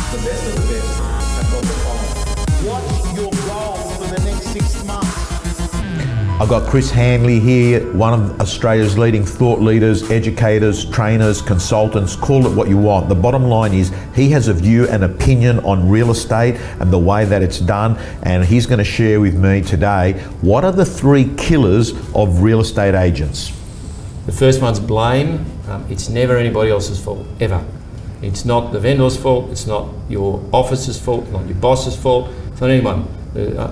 The best of the best have got the following. What's your goal for the next 6 months? I've got Chris Hanley here, one of Australia's leading thought leaders, educators, trainers, consultants, call it what you want. The bottom line is he has a view and opinion on real estate and the way that it's done, and he's going to share with me today what are the 3 killers of real estate agents. The first one's blame. It's never anybody else's fault, ever. It's not the vendor's fault, it's not your office's fault, it's not your boss's fault, it's not anyone.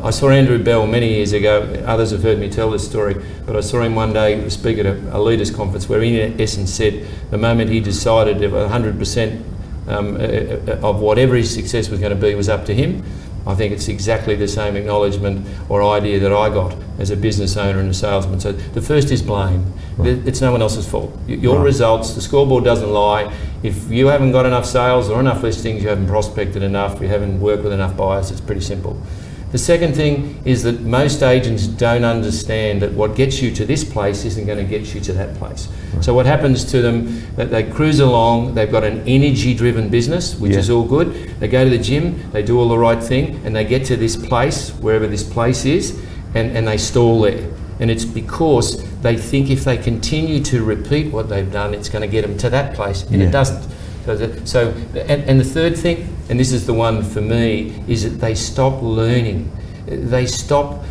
I saw Andrew Bell many years ago, others have heard me tell this story, but I saw him one day speak at a leaders conference where he in essence said the moment he decided 100% of whatever his success was going to be was up to him. I think it's exactly the same acknowledgement or idea that I got as a business owner and a salesman. So the first is blame. Right. It's no one else's fault. Your results, the scoreboard doesn't lie. If you haven't got enough sales or enough listings, you haven't prospected enough, you haven't worked with enough buyers, it's pretty simple. The second thing is that most agents don't understand that what gets you to this place isn't going to get you to that place. Right. So what happens to them, that they cruise along, they've got an energy-driven business, which is all good. They go to the gym, they do all the right thing, and they get to this place, wherever this place is, and they stall there. And it's because they think if they continue to repeat what they've done, it's going to get them to that place, and it doesn't. So, and the third thing, and this is the one for me, is that they stop learning. They stop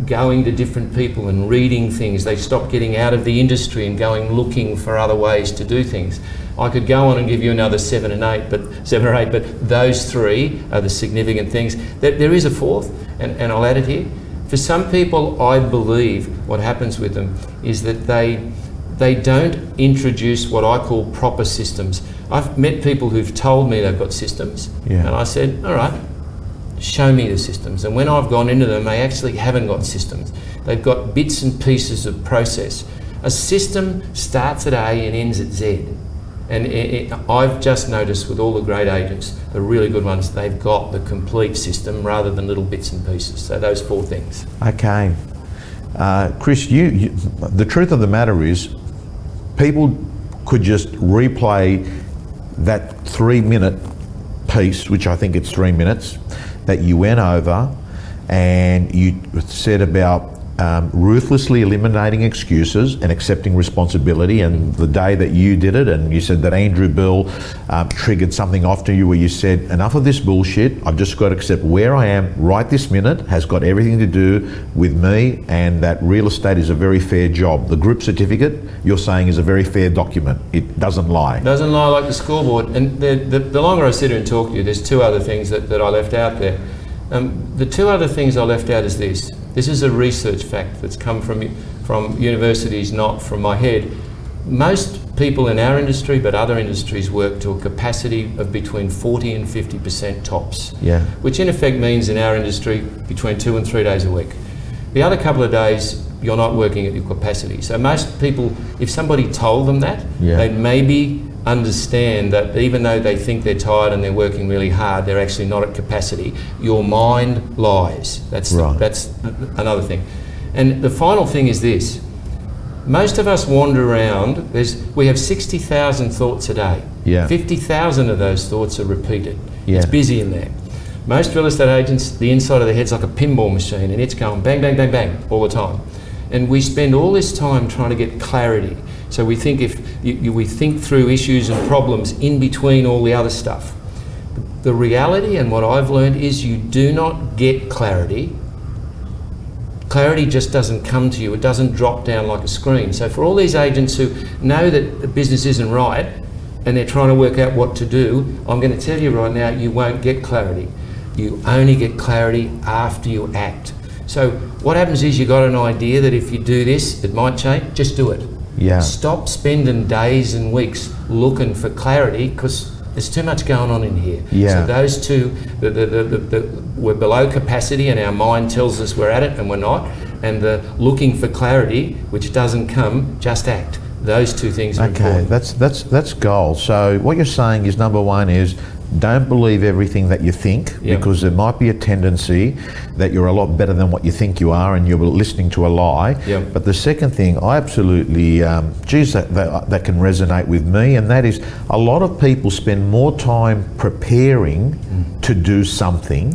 going to different people and reading things. They stop getting out of the industry and going looking for other ways to do things. I could go on and give you another 7 or 8, but those 3 are the significant things. There is a fourth, and I'll add it here. For some people, I believe what happens with them is that they don't introduce what I call proper systems. I've met people who've told me they've got systems, and I said, all right, show me the systems. And when I've gone into them, they actually haven't got systems. They've got bits and pieces of process. A system starts at A and ends at Z. And I've just noticed with all the great agents, the really good ones, they've got the complete system rather than little bits and pieces. So those 4 things. Okay. Chris, the truth of the matter is people could just replay that 3-minute piece, which I think it's 3 minutes, that you went over and you said about ruthlessly eliminating excuses and accepting responsibility, and the day that you did it, and you said that Andrew Bill triggered something off to you where you said, enough of this bullshit, I've just got to accept where I am right this minute has got everything to do with me, and that real estate is a very fair job. The group certificate, you're saying, is a very fair document. It doesn't lie. Doesn't lie like the scoreboard. And the longer I sit here and talk to you, there's 2 other things that I left out there. The 2 other things I left out is this. This is a research fact that's come from universities, not from my head. Most people in our industry, but other industries, work to a capacity of between 40 and 50% tops. Yeah. Which in effect means in our industry between 2 and 3 days a week. The other couple of days you're not working at your capacity. So most people, if somebody told them that, they'd maybe understand that even though they think they're tired and they're working really hard, they're actually not at capacity. Your mind lies. That's another thing. And the final thing is this. Most of us wander around, we have 60,000 thoughts a day. 50,000 of those thoughts are repeated. It's busy in there. Most real estate agents, the inside of their head's like a pinball machine, and it's going bang, bang, bang, bang all the time. And we spend all this time trying to get clarity. So we think we think through issues and problems in between all the other stuff. The reality, and what I've learned, is you do not get clarity. Clarity just doesn't come to you. It doesn't drop down like a screen. So for all these agents who know that the business isn't right and they're trying to work out what to do, I'm going to tell you right now, you won't get clarity. You only get clarity after you act. So what happens is you've got an idea that if you do this, it might change. Just do it. Stop spending days and weeks looking for clarity, because there's too much going on in here. So those 2, we're below capacity and our mind tells us we're at it and we're not. And the looking for clarity, which doesn't come, just act. Those 2 things are important. That's gold. So what you're saying is, number 1 is don't believe everything that you think, because there might be a tendency that you're a lot better than what you think you are and you're listening to a lie. But the second thing, I absolutely, that can resonate with me, and that is a lot of people spend more time preparing to do something.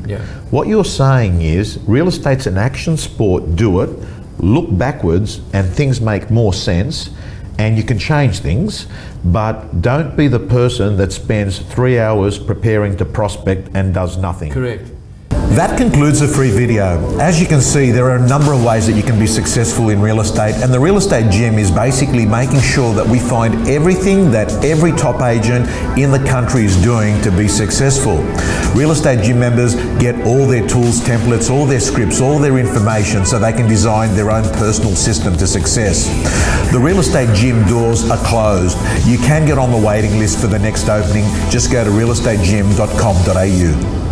What you're saying is real estate's an action sport, do it, look backwards and things make more sense. And you can change things, but don't be the person that spends 3 hours preparing to prospect and does nothing. Correct. That concludes the free video. As you can see, there are a number of ways that you can be successful in real estate, and the Real Estate Gym is basically making sure that we find everything that every top agent in the country is doing to be successful. Real Estate Gym members get all their tools, templates, all their scripts, all their information so they can design their own personal system to success. The Real Estate Gym doors are closed. You can get on the waiting list for the next opening. Just go to realestategym.com.au.